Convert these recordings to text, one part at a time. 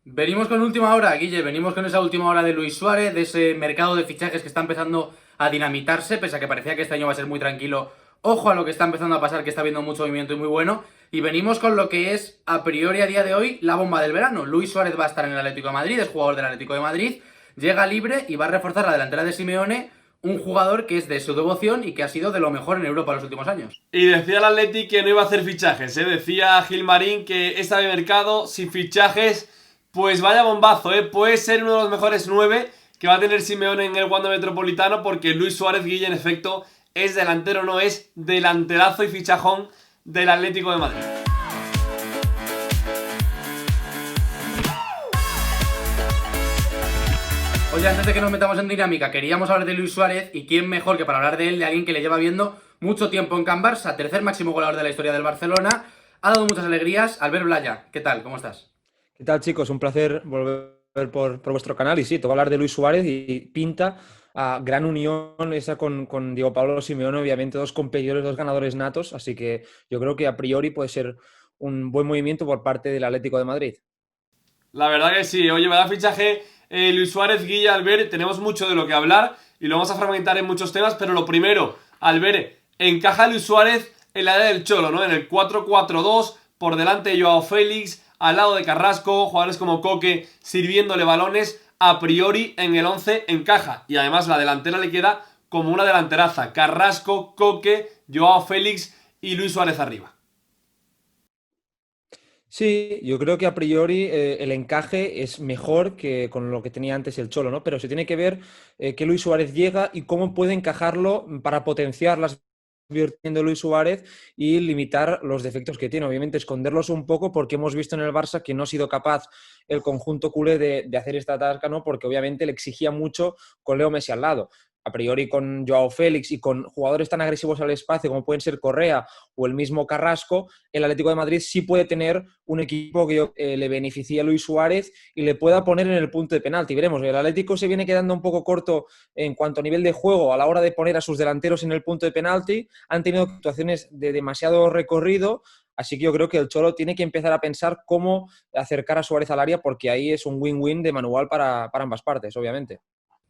Venimos con última hora, Guille, venimos con esa última hora de Luis Suárez, de ese mercado de fichajes que está empezando a dinamitarse, pese a que parecía que este año va a ser muy tranquilo. Ojo a lo que está empezando a pasar, que está habiendo mucho movimiento y muy bueno. Y venimos con lo que es, a priori a día de hoy, la bomba del verano. Luis Suárez va a estar en el Atlético de Madrid, es jugador del Atlético de Madrid, llega libre y va a reforzar la delantera de Simeone, un jugador que es de su devoción y que ha sido de lo mejor en Europa en los últimos años. Y decía el Atleti que no iba a hacer fichajes, ¿eh? Decía Gilmarín que esta de mercado, sin fichajes, pues vaya bombazo, ¿eh? Puede ser uno de los mejores 9 que va a tener Simeone en el Wanda Metropolitano, porque Luis Suárez Guille, en efecto, es delantero, no es delanterazo y fichajón del Atlético de Madrid. Oye, antes de que nos metamos en dinámica, queríamos hablar de Luis Suárez y quién mejor que para hablar de él, de alguien que le lleva viendo mucho tiempo en Can Barça, tercer máximo goleador de la historia del Barcelona, ha dado muchas alegrías. Albert Blaya, ¿qué tal? ¿Cómo estás? ¿Qué tal, chicos? Un placer volver por vuestro canal. Y sí, te voy a hablar de Luis Suárez y pinta a gran unión esa con Diego Pablo Simeone, obviamente dos competidores, dos ganadores natos, así que yo creo que a priori puede ser un buen movimiento por parte del Atlético de Madrid. La verdad que sí. Oye, vaya fichaje Luis Suárez, Guille, Albert. Tenemos mucho de lo que hablar y lo vamos a fragmentar en muchos temas, pero lo primero, Albert, encaja Luis Suárez en la área del Cholo, ¿no? En el 4-4-2, por delante de Joao Félix, al lado de Carrasco, jugadores como Coque sirviéndole balones. A priori en el 11 encaja, y además la delantera le queda como una delanteraza: Carrasco, Coque, Joao Félix y Luis Suárez arriba. Sí, yo creo que a priori el encaje es mejor que con lo que tenía antes el Cholo, ¿no? Pero se tiene que ver que Luis Suárez llega y cómo puede encajarlo para potenciar las virtudes de Luis Suárez y limitar los defectos que tiene. Obviamente esconderlos un poco porque hemos visto en el Barça que no ha sido capaz el conjunto culé de hacer esta tasca, ¿no? Porque obviamente le exigía mucho con Leo Messi al lado. A priori con Joao Félix y con jugadores tan agresivos al espacio como pueden ser Correa o el mismo Carrasco, el Atlético de Madrid sí puede tener un equipo que le beneficie a Luis Suárez y le pueda poner en el punto de penalti. Veremos, el Atlético se viene quedando un poco corto en cuanto a nivel de juego a la hora de poner a sus delanteros en el punto de penalti. Han tenido actuaciones de demasiado recorrido, así que yo creo que el Cholo tiene que empezar a pensar cómo acercar a Suárez al área, porque ahí es un win-win de manual para ambas partes, obviamente.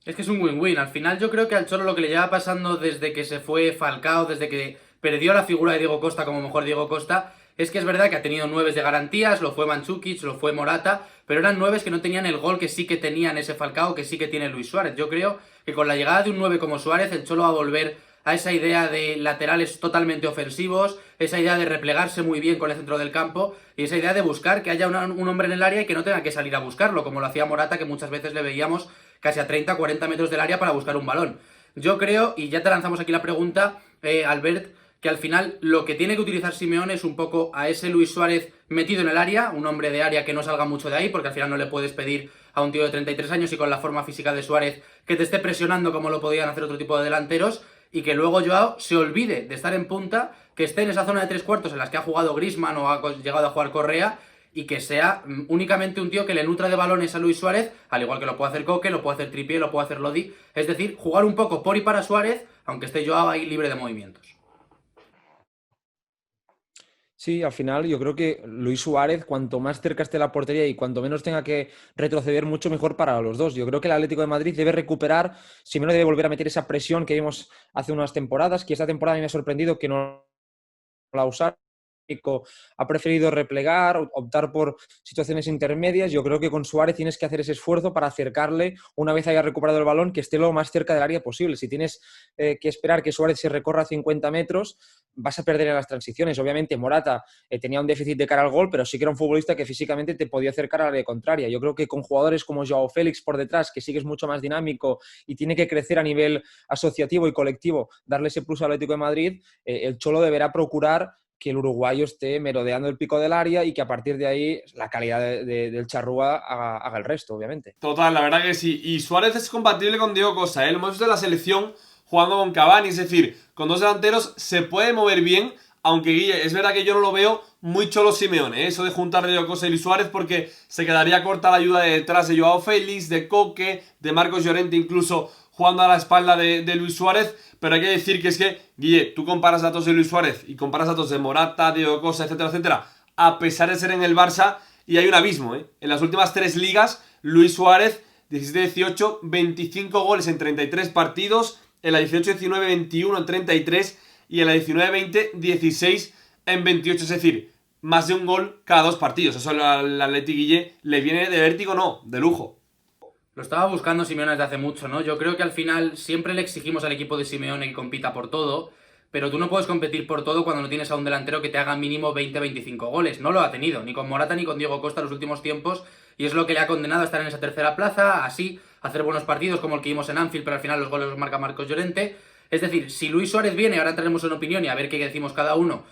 Es que es un win-win. Al final yo creo que al Cholo lo que le lleva pasando desde que se fue Falcao, desde que perdió la figura de Diego Costa como mejor Diego Costa, es que es verdad que ha tenido nueves de garantías, lo fue Mandžukić, lo fue Morata, pero eran nueves que no tenían el gol que sí que tenían ese Falcao, que sí que tiene Luis Suárez. Yo creo que con la llegada de un 9 como Suárez, el Cholo va a volver a esa idea de laterales totalmente ofensivos, esa idea de replegarse muy bien con el centro del campo y esa idea de buscar que haya un hombre en el área y que no tenga que salir a buscarlo, como lo hacía Morata, que muchas veces le veíamos casi a 30-40 metros del área para buscar un balón. Yo creo, y ya te lanzamos aquí la pregunta, Albert, que al final lo que tiene que utilizar Simeone es un poco a ese Luis Suárez metido en el área, un hombre de área que no salga mucho de ahí, porque al final no le puedes pedir a un tío de 33 años y con la forma física de Suárez que te esté presionando como lo podían hacer otro tipo de delanteros, y que luego Joao se olvide de estar en punta, que esté en esa zona de tres cuartos en las que ha jugado Griezmann o ha llegado a jugar Correa, y que sea únicamente un tío que le nutra de balones a Luis Suárez, al igual que lo puede hacer Coque, lo puede hacer Trippier, lo puede hacer Lodi, es decir, jugar un poco por y para Suárez, aunque esté Joao ahí libre de movimientos. Sí, al final yo creo que Luis Suárez, cuanto más cerca esté la portería y cuanto menos tenga que retroceder, mucho mejor para los dos. Yo creo que el Atlético de Madrid debe recuperar, si menos debe volver a meter esa presión que vimos hace unas temporadas, que esta temporada a mí me ha sorprendido que no la usara. Ha preferido replegar, optar por situaciones intermedias. Yo creo que con Suárez tienes que hacer ese esfuerzo para acercarle, una vez haya recuperado el balón, que esté lo más cerca del área posible. Si tienes que esperar que Suárez se recorra 50 metros, vas a perder en las transiciones. Obviamente Morata tenía un déficit de cara al gol, pero sí que era un futbolista que físicamente te podía acercar al área contraria. Yo creo que con jugadores como Joao Félix por detrás, que sí que es mucho más dinámico y tiene que crecer a nivel asociativo y colectivo, darle ese plus al Atlético de Madrid, el Cholo deberá procurar que el uruguayo esté merodeando el pico del área y que a partir de ahí la calidad del charrúa haga el resto, obviamente. Total, la verdad que sí. Y Suárez es compatible con Diego Costa, ¿eh? Lo hemos visto en la selección jugando con Cavani, es decir, con dos delanteros se puede mover bien, aunque Guille, es verdad que yo no lo veo muy Cholo Simeone, ¿eh? Eso de juntar a Diego Costa y Luis Suárez, porque se quedaría corta la ayuda de detrás de Joao Félix, de Coque, de Marcos Llorente, incluso jugando a la espalda de Luis Suárez. Pero hay que decir que es que, Guille, tú comparas datos de Luis Suárez y comparas datos de Morata, Diego Costa, etcétera, etcétera, a pesar de ser en el Barça, y hay un abismo, ¿eh? En las últimas 3 ligas, Luis Suárez, 17-18, 25 goles en 33 partidos, en la 18-19, 21 en 33 y en la 19-20, 16 en 28, es decir, más de un gol cada 2 partidos. Eso al Atleti Guille le viene de vértigo, no, de lujo. Lo estaba buscando Simeone desde hace mucho, ¿no? Yo creo que al final siempre le exigimos al equipo de Simeone que compita por todo, pero tú no puedes competir por todo cuando no tienes a un delantero que te haga mínimo 20-25 goles. No lo ha tenido, ni con Morata ni con Diego Costa en los últimos tiempos, y es lo que le ha condenado a estar en esa tercera plaza, así, hacer buenos partidos como el que vimos en Anfield, pero al final los goles los marca Marcos Llorente. Es decir, si Luis Suárez viene, ahora entraremos en opinión y a ver qué decimos cada uno,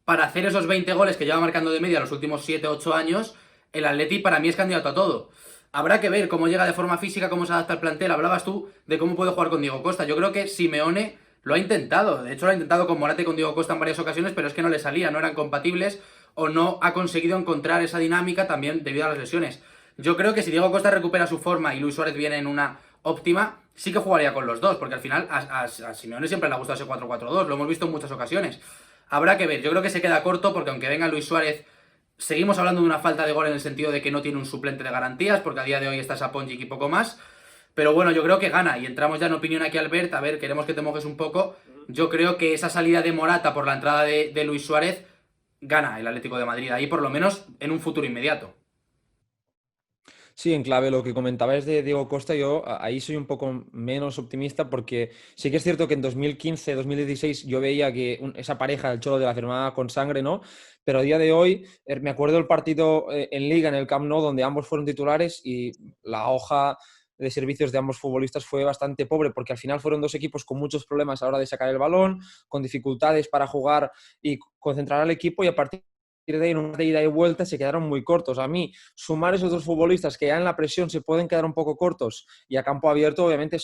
para hacer esos 20 goles que lleva marcando de media los últimos 7-8 años, el Atleti para mí es candidato a todo. Habrá que ver cómo llega de forma física, cómo se adapta al plantel. Hablabas tú de cómo puede jugar con Diego Costa. Yo creo que Simeone lo ha intentado. De hecho, lo ha intentado con Morata y con Diego Costa en varias ocasiones, pero es que no le salía, no eran compatibles o no ha conseguido encontrar esa dinámica también debido a las lesiones. Yo creo que si Diego Costa recupera su forma y Luis Suárez viene en una óptima, sí que jugaría con los dos, porque al final a Simeone siempre le ha gustado ese 4-4-2, lo hemos visto en muchas ocasiones. Habrá que ver, yo creo que se queda corto porque aunque venga Luis Suárez, seguimos hablando de una falta de gol en el sentido de que no tiene un suplente de garantías, porque a día de hoy está Saponjic y poco más. Pero bueno, yo creo que gana, y entramos ya en opinión aquí, Albert, a ver, queremos que te mojes un poco. Yo creo que esa salida de Morata por la entrada de Luis Suárez gana el Atlético de Madrid, ahí por lo menos en un futuro inmediato. Sí, en clave lo que comentabas de Diego Costa, yo ahí soy un poco menos optimista porque sí que es cierto que en 2015-2016 yo veía que esa pareja, el Cholo de la firmaba con sangre, ¿no? Pero a día de hoy me acuerdo del partido en Liga, en el Camp Nou, donde ambos fueron titulares y la hoja de servicios de ambos futbolistas fue bastante pobre porque al final fueron dos equipos con muchos problemas a la hora de sacar el balón, con dificultades para jugar y concentrar al equipo y a partir de ahí, en una ida y vuelta, se quedaron muy cortos. A mí, sumar esos dos futbolistas que ya en la presión se pueden quedar un poco cortos y a campo abierto, obviamente,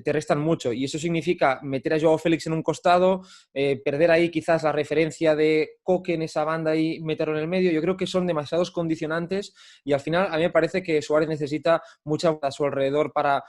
te restan mucho. Y eso significa meter a Joao Félix en un costado, perder ahí quizás la referencia de Coque en esa banda y meterlo en el medio. Yo creo que son demasiados condicionantes y al final a mí me parece que Suárez necesita mucha a su alrededor para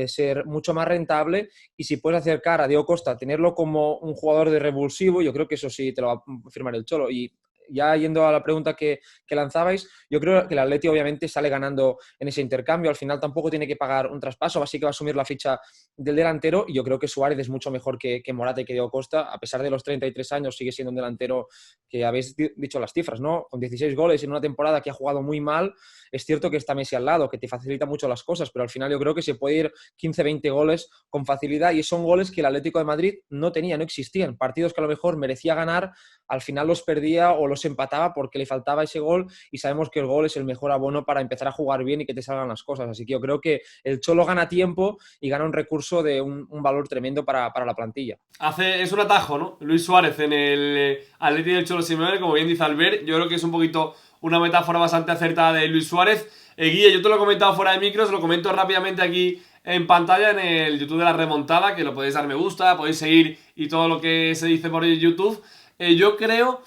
ser mucho más rentable y si puedes acercar a Diego Costa, tenerlo como un jugador de revulsivo, yo creo que eso sí te lo va a firmar el Cholo. Y ya yendo a la pregunta que lanzabais, yo creo que el Atleti obviamente sale ganando en ese intercambio. Al final tampoco tiene que pagar un traspaso, así que va a asumir la ficha del delantero y yo creo que Suárez es mucho mejor que Morata y que Diego Costa. A pesar de los 33 años, sigue siendo un delantero que habéis dicho las cifras, ¿no? Con 16 goles en una temporada que ha jugado muy mal. Es cierto que está Messi al lado, que te facilita mucho las cosas, pero al final yo creo que se puede ir 15-20 goles con facilidad y son goles que el Atlético de Madrid no tenía, no existían. Partidos que a lo mejor merecía ganar, al final los perdía o los empataba porque le faltaba ese gol y sabemos que el gol es el mejor abono para empezar a jugar bien y que te salgan las cosas. Así que yo creo que el Cholo gana tiempo y gana un recurso de un valor tremendo para la plantilla. Es un atajo, ¿no? Luis Suárez en el Atleti del Cholo Simeone, como bien dice Albert, yo creo que es un poquito una metáfora bastante acertada de Luis Suárez. Guille, yo te lo he comentado fuera de micros, lo comento rápidamente aquí en pantalla en el YouTube de La Remontada, que lo podéis dar me gusta, podéis seguir y todo lo que se dice por YouTube. Yo creo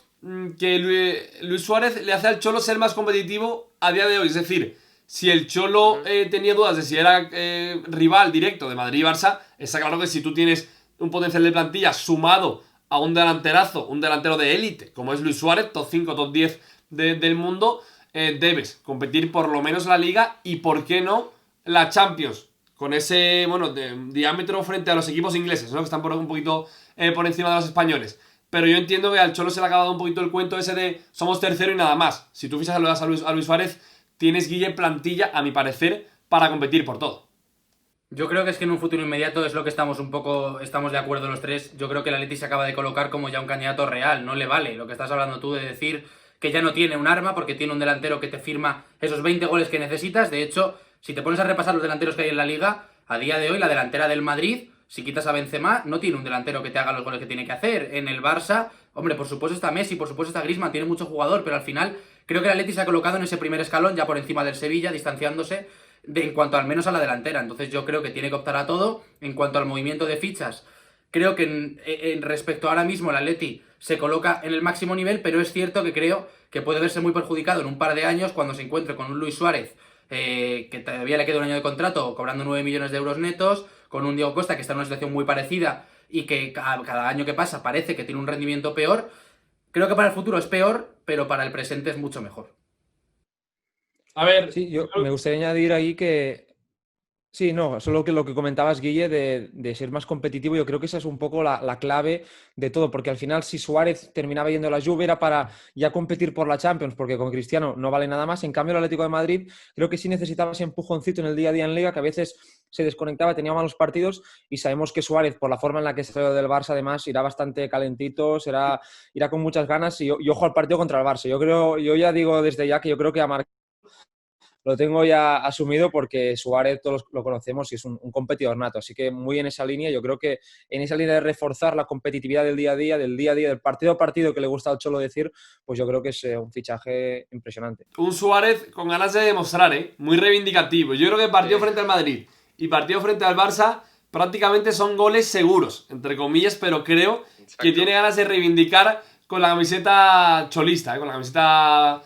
que Luis Suárez le hace al Cholo ser más competitivo a día de hoy. Es decir, si el Cholo tenía dudas de si era rival directo de Madrid y Barça, está claro que si tú tienes un potencial de plantilla sumado a un delanterazo, un delantero de élite, como es Luis Suárez, top 5, top 10 del mundo, debes competir por lo menos la Liga y, ¿por qué no?, la Champions, con ese, diámetro frente a los equipos ingleses, ¿no?, que están un poquito por encima de los españoles. Pero yo entiendo que al Cholo se le ha acabado un poquito el cuento ese de somos tercero y nada más. Si tú fichas a Luis Suárez, tienes, Guille, plantilla, a mi parecer, para competir por todo. Yo creo que es que en un futuro inmediato es lo que estamos de acuerdo los tres. Yo creo que el Atleti se acaba de colocar como ya un candidato real, no le vale lo que estás hablando tú de decir que ya no tiene un arma porque tiene un delantero que te firma esos 20 goles que necesitas. De hecho, si te pones a repasar los delanteros que hay en la Liga, a día de hoy la delantera del Madrid, si quitas a Benzema, no tiene un delantero que te haga los goles que tiene que hacer. En el Barça, hombre, por supuesto está Messi, por supuesto está Griezmann, tiene mucho jugador, pero al final creo que el Atleti se ha colocado en ese primer escalón ya por encima del Sevilla, distanciándose en cuanto al menos a la delantera. Entonces yo creo que tiene que optar a todo. En cuanto al movimiento de fichas, creo que en respecto a ahora mismo el Atleti se coloca en el máximo nivel, pero es cierto que creo que puede verse muy perjudicado en un par de años cuando se encuentre con un Luis Suárez que todavía le queda un año de contrato cobrando 9 millones de euros netos, con un Diego Costa que está en una situación muy parecida y que cada año que pasa parece que tiene un rendimiento peor. Creo que para el futuro es peor, pero para el presente es mucho mejor. A ver, Sí, yo me gustaría añadir ahí que sí, no, solo que lo que comentabas, Guille, de ser más competitivo, yo creo que esa es un poco la clave de todo, porque al final si Suárez terminaba yendo a la Juve era para ya competir por la Champions, porque con Cristiano no vale nada más. En cambio, el Atlético de Madrid creo que sí necesitaba ese empujoncito en el día a día en Liga, que a veces se desconectaba, tenía malos partidos, y sabemos que Suárez, por la forma en la que salió del Barça, además, irá bastante calentito, irá con muchas ganas y ojo al partido contra el Barça. Yo ya digo desde ya que yo creo que a lo tengo ya asumido porque Suárez todos lo conocemos y es un competidor nato. Así que muy en esa línea, yo creo que en esa línea de reforzar la competitividad del día a día, del partido a partido que le gusta al Cholo decir, pues yo creo que es un fichaje impresionante. un Suárez con ganas de demostrar, ¿eh? Muy reivindicativo. Yo creo que partido Sí. frente al Madrid y partido frente al Barça prácticamente son goles seguros, entre comillas, pero creo que tiene ganas de reivindicar con la camiseta cholista, con la camiseta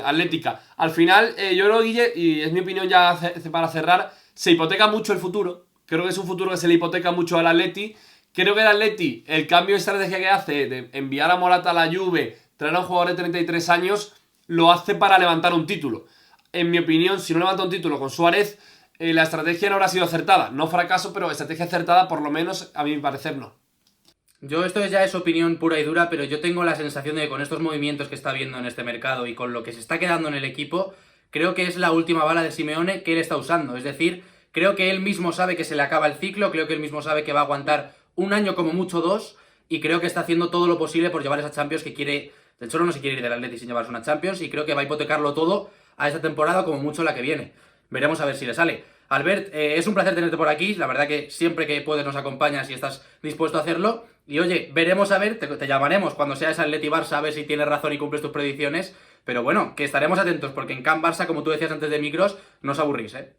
atlética. Al final, yo creo, Guille, y es mi opinión ya para cerrar, se hipoteca mucho el futuro. Creo que es un futuro que se le hipoteca mucho al Atleti. Creo que el Atleti, el cambio de estrategia que hace de enviar a Morata a la Juve, traer a un jugador de 33 años, lo hace para levantar un título. En mi opinión, si no levanta un título con Suárez, la estrategia no habrá sido acertada. No fracaso, pero estrategia acertada, por lo menos, a mi parecer, no. Yo esto ya es opinión pura y dura, pero yo tengo la sensación de que con estos movimientos que está habiendo en este mercado y con lo que se está quedando en el equipo, creo que es la última bala de Simeone que él está usando. Es decir, creo que él mismo sabe que se le acaba el ciclo, creo que él mismo sabe que va a aguantar un año como mucho dos, y creo que está haciendo todo lo posible por llevar esa Champions que quiere. De hecho, no se quiere ir del Atleti sin llevarse una Champions, y creo que va a hipotecarlo todo a esta temporada como mucho la que viene. Veremos a ver si le sale. Albert, es un placer tenerte por aquí. La verdad que siempre que puedes nos acompañas y estás dispuesto a hacerlo. Y oye, veremos a ver, te llamaremos cuando seas Atleti Barça a ver si tienes razón y cumples tus predicciones. Pero bueno, que estaremos atentos porque en Camp Barça, como tú decías antes de micros, no os aburrís, ¿eh?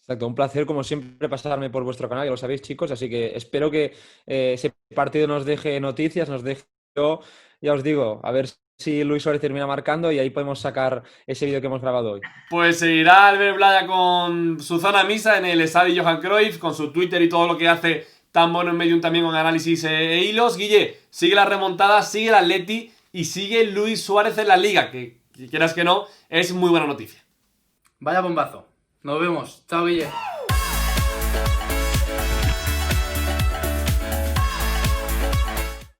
Exacto, un placer como siempre pasarme por vuestro canal, ya lo sabéis chicos, así que espero que ese partido nos deje noticias, nos deje yo, ya os digo, a ver si Luis Suárez termina marcando y ahí podemos sacar ese vídeo que hemos grabado hoy. Pues seguirá Albert Blaya con su zona misa en el estadio Johan Cruyff, con su Twitter y todo lo que hace tan bueno en Medium también con análisis e hilos. Guille, sigue la remontada, sigue el Atleti y sigue Luis Suárez en la Liga, que quieras que no, es muy buena noticia. Vaya bombazo. Nos vemos. Chao, Guille.